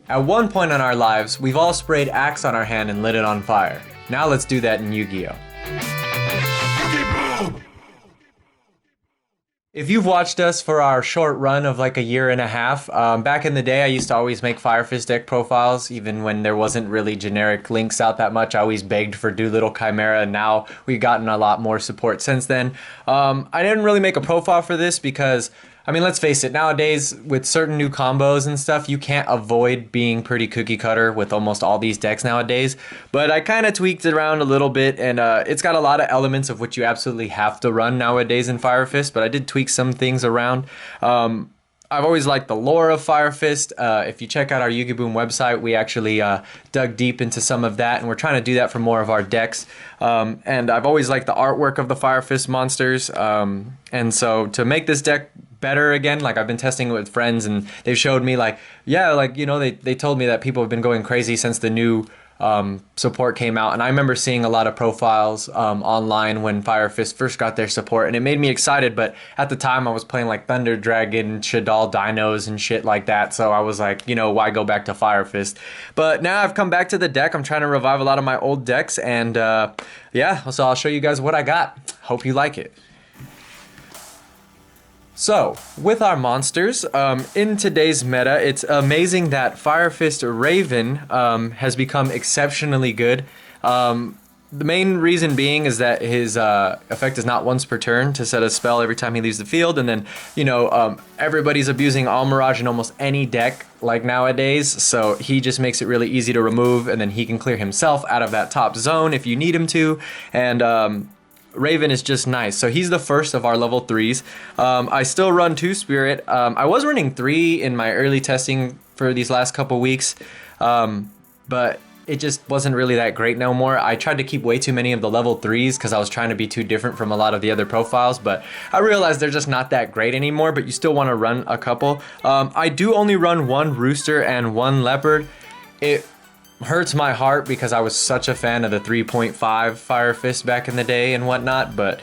At one point in our lives, we've all sprayed Axe on our hand and lit it on fire. Now let's do that in Yu-Gi-Oh! YugiBOOM! If you've watched us for our short run of like a year and a half, back in the day I used to always make Fire Fist deck profiles, even when there wasn't really generic links out that much. I always begged for Doolittle Chimera, and now we've gotten a lot more support since then. I didn't really make a profile for this because, I mean, let's face it, nowadays with certain new combos and stuff, you can't avoid being pretty cookie cutter with almost all these decks nowadays. But I kind of tweaked it around a little bit, and it's got a lot of elements of what you absolutely have to run nowadays in Fire Fist, but I did tweak some things around. I've always liked the lore of Fire Fist. If you check out our YugiBOOM website, we actually dug deep into some of that, and we're trying to do that for more of our decks. And I've always liked the artwork of the Fire Fist monsters. And so to make this deck better again, like I've been testing it with friends, and they've showed me like, yeah, like, you know, they told me that people have been going crazy since the new support came out, and I remember seeing a lot of profiles online when Fire Fist first got their support, and it made me excited. But at the time I was playing like Thunder Dragon, Shadal Dinos and shit like that, so I was like, you know, why go back to Fire Fist? But now I've come back to the deck. I'm trying to revive a lot of my old decks, and yeah, so I'll show you guys what I got. Hope you like it. So, with our monsters, in today's meta, it's amazing that Fire Fist Raven has become exceptionally good. The main reason being is that his effect is not once per turn to set a spell every time he leaves the field, and then, you know, everybody's abusing All Mirage in almost any deck like nowadays, so he just makes it really easy to remove, and then he can clear himself out of that top zone if you need him to, and Raven is just nice. So he's the first of our level 3s. I still run 2 Spirit. I was running 3 in my early testing for these last couple weeks, but it just wasn't really that great no more. I tried to keep way too many of the level 3s because I was trying to be too different from a lot of the other profiles, but I realized they're just not that great anymore, but you still want to run a couple. I do only run 1 Rooster and 1 Leopard. It hurts my heart because I was such a fan of the 3.5 Fire Fist back in the day and whatnot, but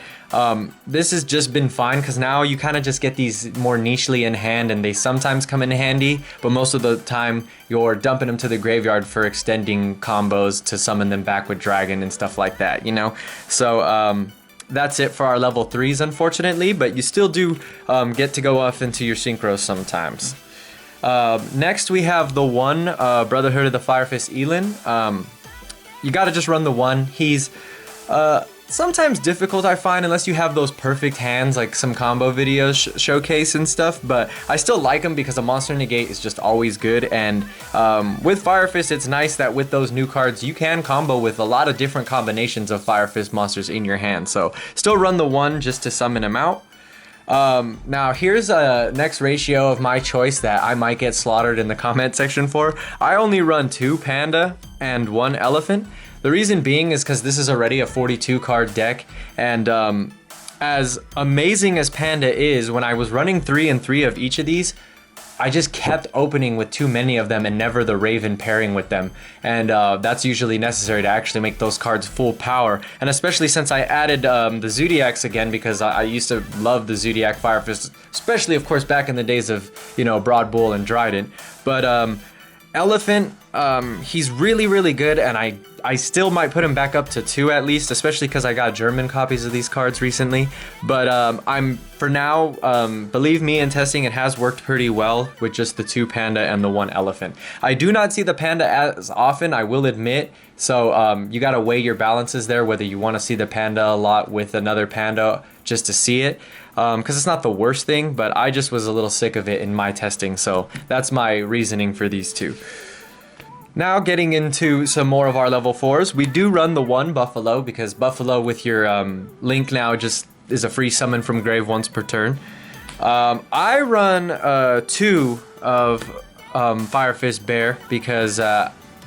this has just been fine because now you kind of just get these more nichely in hand, and they sometimes come in handy, but most of the time you're dumping them to the graveyard for extending combos to summon them back with Dragon and stuff like that, you know? So that's it for our level 3s, unfortunately, but you still do get to go off into your synchros sometimes. Next we have the 1 Brotherhood of the Fire Fist Elin. You gotta just run the 1. He's sometimes difficult, I find, unless you have those perfect hands like some combo videos showcase and stuff, but I still like him because the Monster Negate is just always good, and with Fire Fist it's nice that with those new cards you can combo with a lot of different combinations of Fire Fist monsters in your hand, so still run the 1 just to summon him out. Now here's a next ratio of my choice that I might get slaughtered in the comment section for. I only run 2 Panda and 1 Elephant. The reason being is because this is already a 42 card deck, and as amazing as Panda is, when I was running 3 and 3 of each of these, I just kept opening with too many of them and never the Raven pairing with them, and that's usually necessary to actually make those cards full power, and especially since I added the Zoodiacs again, because I used to love the Zoodiac Fire Fist, especially of course back in the days of, you know, Broad Bull and Dryden, but Elephant, he's really good, and I still might put him back up to 2 at least, especially because I got German copies of these cards recently. But I'm, for now, believe me, in testing it has worked pretty well with just the 2 Panda and the 1 Elephant. I do not see the Panda as often, I will admit, so you gotta weigh your balances there, whether you want to see the Panda a lot with another Panda just to see it. Because it's not the worst thing, but I just was a little sick of it in my testing, so that's my reasoning for these 2. Now getting into some more of our level 4s, we do run the 1 Buffalo, because Buffalo with your link now just is a free summon from grave once per turn. I run 2 of Fire Fist Bear because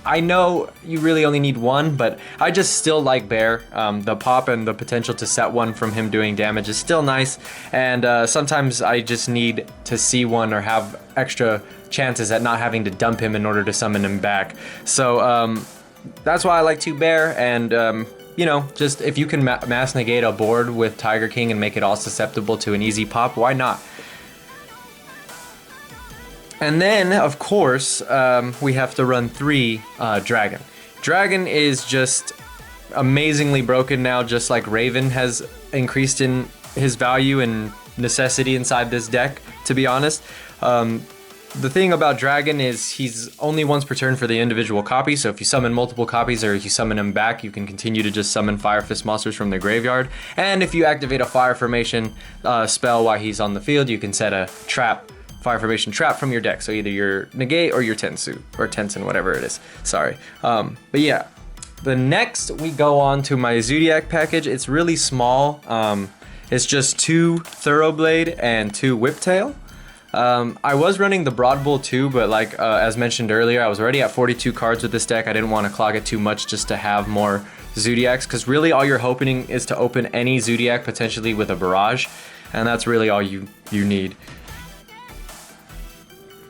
I know you really only need 1, but I just still like Bear. The pop and the potential to set 1 from him doing damage is still nice, and sometimes I just need to see 1 or have extra chances at not having to dump him in order to summon him back. So that's why I like 2 Bear, and you know, just if you can mass negate a board with Tiger King and make it all susceptible to an easy pop, why not? And then, of course, we have to run 3 Dragon. Dragon is just amazingly broken now, just like Raven has increased in his value and necessity inside this deck, to be honest. The thing about Dragon is he's only once per turn for the individual copy, so if you summon multiple copies or if you summon him back, you can continue to just summon Fire Fist monsters from the graveyard. And if you activate a Fire Formation spell while he's on the field, you can set a trap, Fire Formation trap from your deck, so either your Negate or your Tensu, or Tensen, whatever it is, sorry. But yeah, the next we go on to my Zoodiac package. It's really small, it's just 2 Thoroughblade and 2 Whiptail. I was running the Broad Bull too, but like as mentioned earlier, I was already at 42 cards with this deck. I didn't want to clog it too much just to have more Zoodiacs, because really all you're hoping is to open any Zoodiac potentially with a Barrage, and that's really all you need.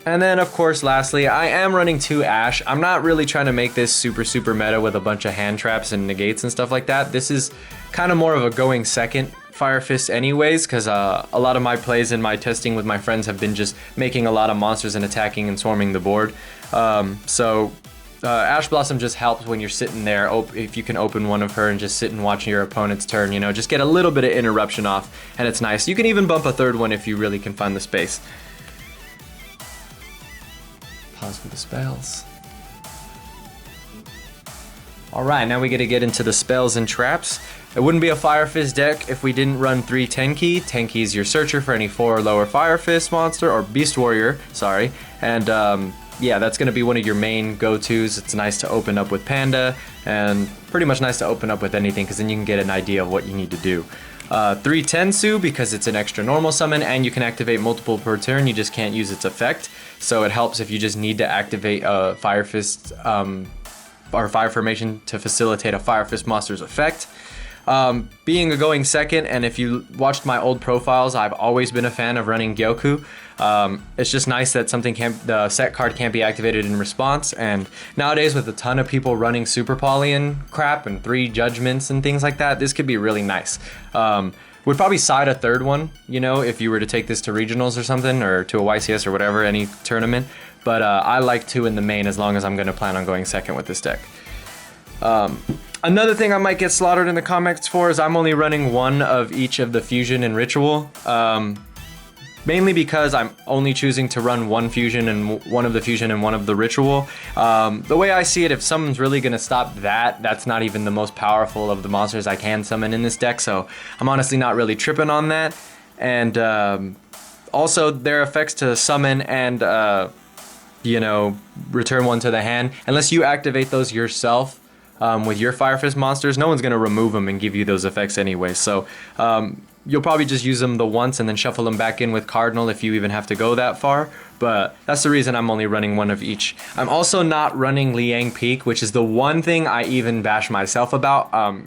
And then of course lastly, I am running 2 Ash. I'm not really trying to make this super meta with a bunch of hand traps and negates and stuff like that. This is kind of more of a going second Fire Fist anyways, because a lot of my plays and my testing with my friends have been just making a lot of monsters and attacking and swarming the board. Ash Blossom just helps when you're sitting there, if you can open one of her and just sit and watch your opponent's turn, you know, just get a little bit of interruption off, and it's nice. You can even bump a 3rd one if you really can find the space. Pause for the spells. Alright, now we get to get into the spells and traps. It wouldn't be a Fire Fist deck if we didn't run 3 Tenki. Tenki is your searcher for any 4 or lower Fire Fist monster, or Beast Warrior, sorry. And yeah, that's going to be one of your main go-tos. It's nice to open up with Panda, and pretty much nice to open up with anything, because then you can get an idea of what you need to do. 3 Tensu, because it's an extra normal summon and you can activate multiple per turn, you just can't use its effect. So it helps if you just need to activate a Fire Fist or Fire Formation to facilitate a Fire Fist monster's effect. Being a going second, and if you watched my old profiles, I've always been a fan of running Gyoku. It's just nice that the set card can't be activated in response, and nowadays with a ton of people running Super Poly and crap and 3 Judgments and things like that, this could be really nice. Would probably side a 3rd one, you know, if you were to take this to regionals or something, or to a YCS or whatever, any tournament, but I like 2 in the main as long as I'm going to plan on going second with this deck. Another thing I might get slaughtered in the comments for is I'm only running 1 of each of the Fusion and Ritual. Mainly because I'm only choosing to run 1 Fusion and 1 of the Fusion and 1 of the Ritual. The way I see it, if someone's really going to stop that, that's not even the most powerful of the monsters I can summon in this deck, so I'm honestly not really tripping on that. And also their effects to summon and you know, return 1 to the hand, unless you activate those yourself with your Fire Fist monsters, no one's going to remove them and give you those effects anyway. So you'll probably just use them the once and then shuffle them back in with Cardinal if you even have to go that far. But that's the reason I'm only running 1 of each. I'm also not running Liang Peak, which is the one thing I even bash myself about.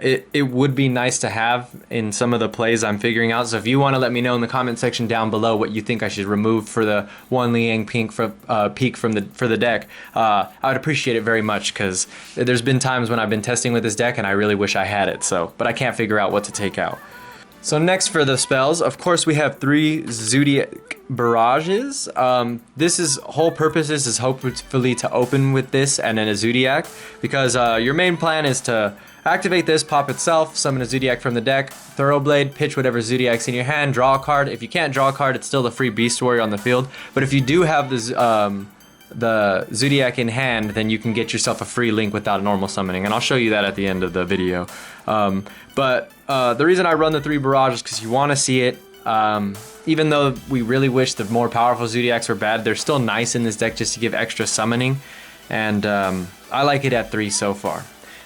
It would be nice to have in some of the plays I'm figuring out. So if you want to let me know in the comment section down below what you think I should remove for the 1 Liang Peak for the deck, I would appreciate it very much, because there's been times when I've been testing with this deck and I really wish I had it. But I can't figure out what to take out. So next for the spells, of course we have 3 Zoodiac Barrages. This whole purpose is hopefully to open with this and then a Zoodiac, because your main plan is to activate this, pop itself, summon a Zoodiac from the deck, Thoroughblade, pitch whatever Zoodiac's in your hand, draw a card. If you can't draw a card, it's still the free Beast Warrior on the field. But if you do have the Zoodiac in hand, then you can get yourself a free link without a normal summoning, and I'll show you that at the end of the video. But the reason I run the 3 Barrage is because you want to see it. Even though we really wish the more powerful Zoodiacs were bad, they're still nice in this deck just to give extra summoning, and I like it at 3 so far.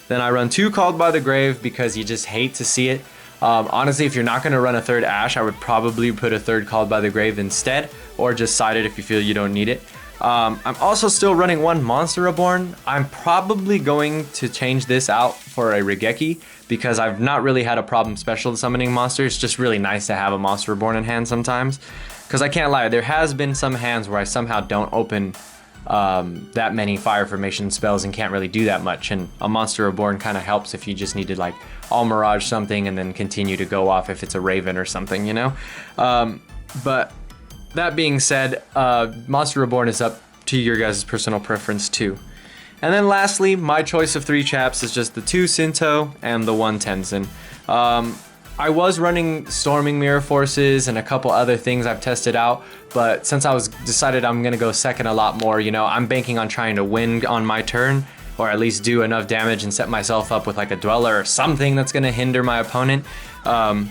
Then I run 2 Called by the Grave because you just hate to see it. Honestly, if you're not going to run a 3rd Ash, I would probably put a 3rd Called by the Grave instead, or just side it if you feel you don't need it. I'm also still running 1 Monster Reborn. I'm probably going to change this out for a Regeki, because I've not really had a problem special summoning monsters. It's just really nice to have a Monster Reborn in hand sometimes. Because I can't lie, there has been some hands where I somehow don't open that many Fire Formation spells and can't really do that much, and a Monster Reborn kind of helps if you just need to like all Mirage something and then continue to go off if it's a Raven or something, you know. But that being said, Monster Reborn is up to your guys' personal preference too. And then lastly, my choice of 3 chaps is just the 2 Sinto and the 1 Tenzin. I was running Storming Mirror Forces and a couple other things I've tested out, but since I was decided I'm gonna go second a lot more, you know, I'm banking on trying to win on my turn, or at least do enough damage and set myself up with like a Dweller or something that's gonna hinder my opponent. So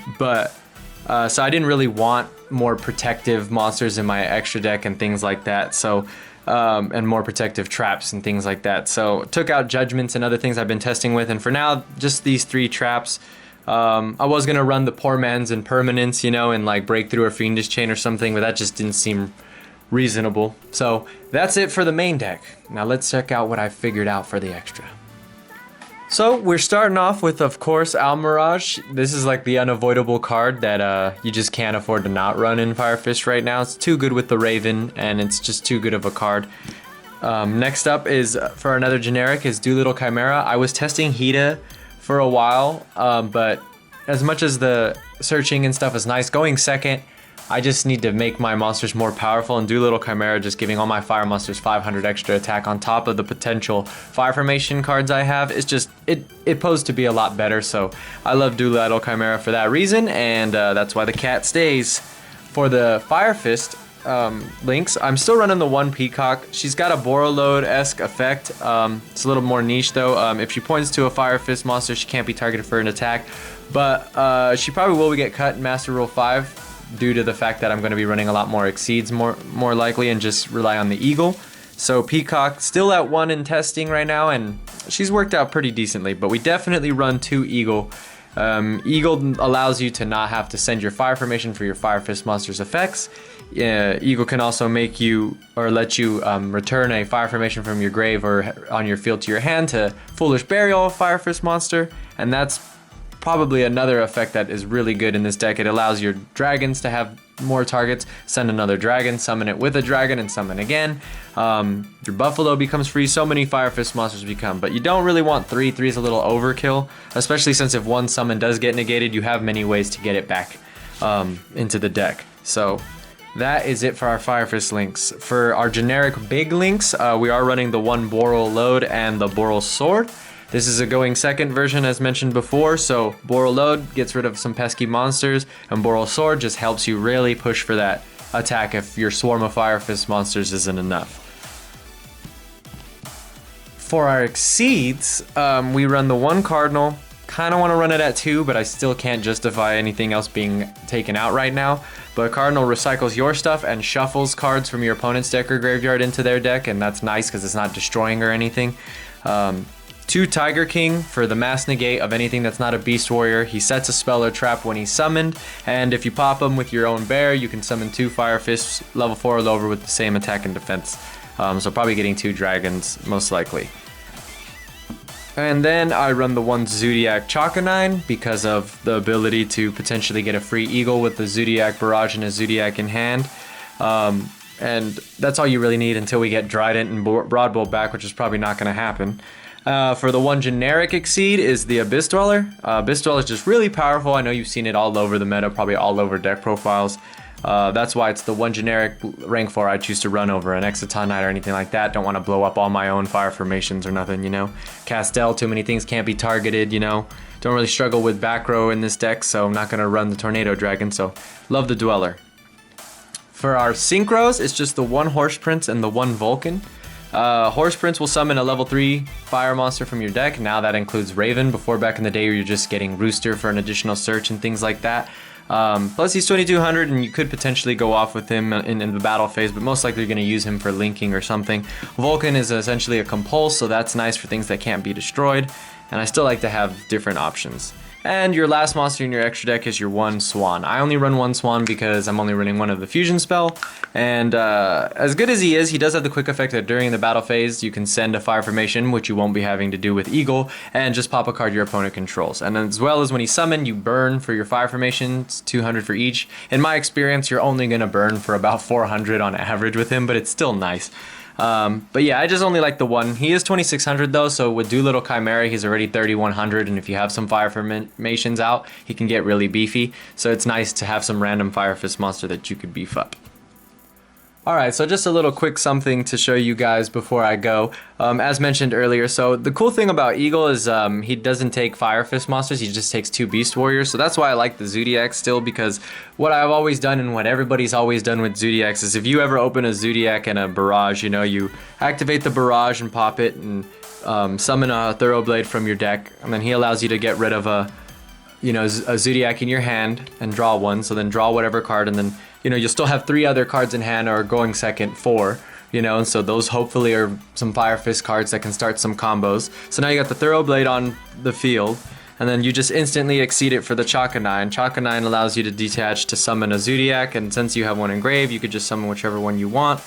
I didn't really want more protective monsters in my extra deck and things like that. So, and more protective traps and things like that. So took out Judgments and other things I've been testing with, and for now, just these 3 traps. I was gonna run the Poor Man's Impermanence, you know, and like Breakthrough or Fiendish Chain or something, but that just didn't seem reasonable. So that's it for the main deck. Now let's check out what I figured out for the extra. So we're starting off with, of course, Almirage. This is like the unavoidable card that you just can't afford to not run in Fire Fist right now. It's too good with the Raven, and it's just too good of a card. Next up is, for another generic, is Doolittle Chimera. I was testing Hida for a while, but as much as the searching and stuff is nice, going second, I just need to make my monsters more powerful, and Doolittle Chimera just giving all my fire monsters 500 extra attack on top of the potential fire formation cards I have. It's just, it posed to be a lot better, so I love Doolittle Chimera for that reason, and that's why the cat stays. For the Fire Fist links, I'm still running the 1 Peacock. She's got a Borreload-esque effect. It's a little more niche though. If she points to a Fire Fist monster, she can't be targeted for an attack, but she probably will get cut in Master Rule 5. Due to the fact that I'm going to be running a lot more Exceeds more likely and just rely on the Eagle. So Peacock still at 1 in testing right now, and she's worked out pretty decently, but we definitely run 2 Eagle. Eagle allows you to not have to send your fire formation for your Fire Fist monster's effects. Eagle can also make you, or let you return a fire formation from your grave or on your field to your hand to Foolish Burial a Fire Fist monster, and that's probably another effect that is really good in this deck. It allows your dragons to have more targets, send another dragon, summon it with a dragon, and summon again. Your Buffalo becomes free, so many Fire Fist monsters become, but you don't really want 3. 3 is a little overkill, especially since if one summon does get negated, you have many ways to get it back into the deck. So that is it for our Fire Fist links. For our generic big links, we are running the 1 Borreload and the Boral Sword. This is a going second version as mentioned before, so Borreload gets rid of some pesky monsters, and Boral Sword just helps you really push for that attack if your swarm of Fire Fist monsters isn't enough. For our Exceeds, we run the 1 Cardinal. Kind of want to run it at 2, but I still can't justify anything else being taken out right now. But Cardinal recycles your stuff and shuffles cards from your opponent's deck or graveyard into their deck, and that's nice because it's not destroying or anything. 2 Tiger King for the mass negate of anything that's not a Beast Warrior. He sets a spell or trap when he's summoned, and if you pop him with your own bear, you can summon 2 Fire Fists level 4 or lower with the same attack and defense. So probably getting 2 dragons, most likely. And then I run the 1 Zoodiac Chakanine because of the ability to potentially get a free Eagle with the Zoodiac Barrage and a Zoodiac in hand. And that's all you really need until we get Trident and Broadbolt back, which is probably not going to happen. For the 1 generic Exceed is the Abyss Dweller. Abyss Dweller is just really powerful. I know you've seen it all over the meta, probably all over deck profiles. That's why it's the 1 generic rank 4 I choose to run over an Exciton Knight or anything like that. Don't want to blow up all my own fire formations or nothing, you know. Castel, too many things can't be targeted, you know. Don't really struggle with back row in this deck, so I'm not going to run the Tornado Dragon, so love the Dweller. For our Synchros, it's just the 1 Horse Prince and the 1 Vulcan. Horse Prince will summon a level 3 fire monster from your deck. Now that includes Raven. Before, back in the day, you're just getting Rooster for an additional search and things like that. Plus he's 2200 and you could potentially go off with him in the battle phase, but most likely you're going to use him for linking or something. Vulcan is essentially a compulse, so that's nice for things that can't be destroyed, and I still like to have different options. And your last monster in your extra deck is your 1 Swan. I only run 1 Swan because I'm only running 1 of the fusion spell, and as good as he is, he does have the quick effect that during the battle phase you can send a fire formation, which you won't be having to do with Eagle, and just pop a card your opponent controls. And as well as when he's summoned, you burn for your fire formations, 200 for each. In my experience, you're only going to burn for about 400 on average with him, but it's still nice. But yeah, I just only like the 1. He is 2600 though, so with Doolittle Chimera, he's already 3100, and if you have some fire formations out, he can get really beefy. So it's nice to have some random Fire Fist monster that you could beef up. Alright, so just a little quick something to show you guys before I go. As mentioned earlier, so the cool thing about Eagle is he doesn't take Fire Fist monsters, he just takes 2 Beast Warriors. So that's why I like the Zoodiacs still, because what I've always done and what everybody's always done with Zoodiacs is if you ever open a Zoodiac and a Barrage, you know, you activate the Barrage and pop it and summon a Thoroughblade from your deck, and then he allows you to get rid of a Zoodiac in your hand and draw one, so then draw whatever card, and then, you know, you'll still have 3 other cards in hand, or going second 4, you know, and so those hopefully are some Fire Fist cards that can start some combos. So now you got the Thoroughblade on the field, and then you just instantly exceed it for the Chaka 9. Chaka 9 allows you to detach to summon a Zoodiac, and since you have one engraved, you could just summon whichever one you want,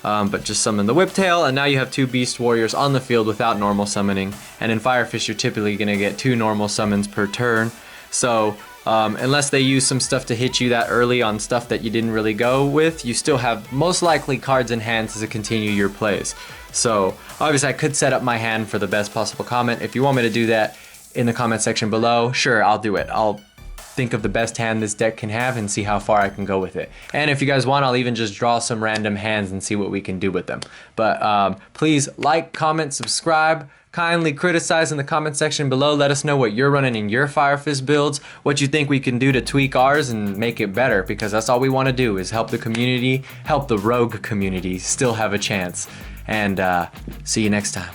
but just summon the Whiptail, and now you have 2 Beast Warriors on the field without normal summoning, and in Fire Fist you're typically going to get 2 normal summons per turn. So unless they use some stuff to hit you that early on stuff that you didn't really go with, you still have most likely cards in hand to continue your plays. So obviously I could set up my hand for the best possible comment. If you want me to do that in the comment section below, sure, I'll do it. I'll think of the best hand this deck can have and see how far I can go with it. And if you guys want, I'll even just draw some random hands and see what we can do with them. But please like, comment, subscribe. Kindly criticize in the comment section below. Let us know what you're running in your Fire Fist builds, what you think we can do to tweak ours and make it better, because that's all we want to do is help the community, help the rogue community still have a chance. And see you next time.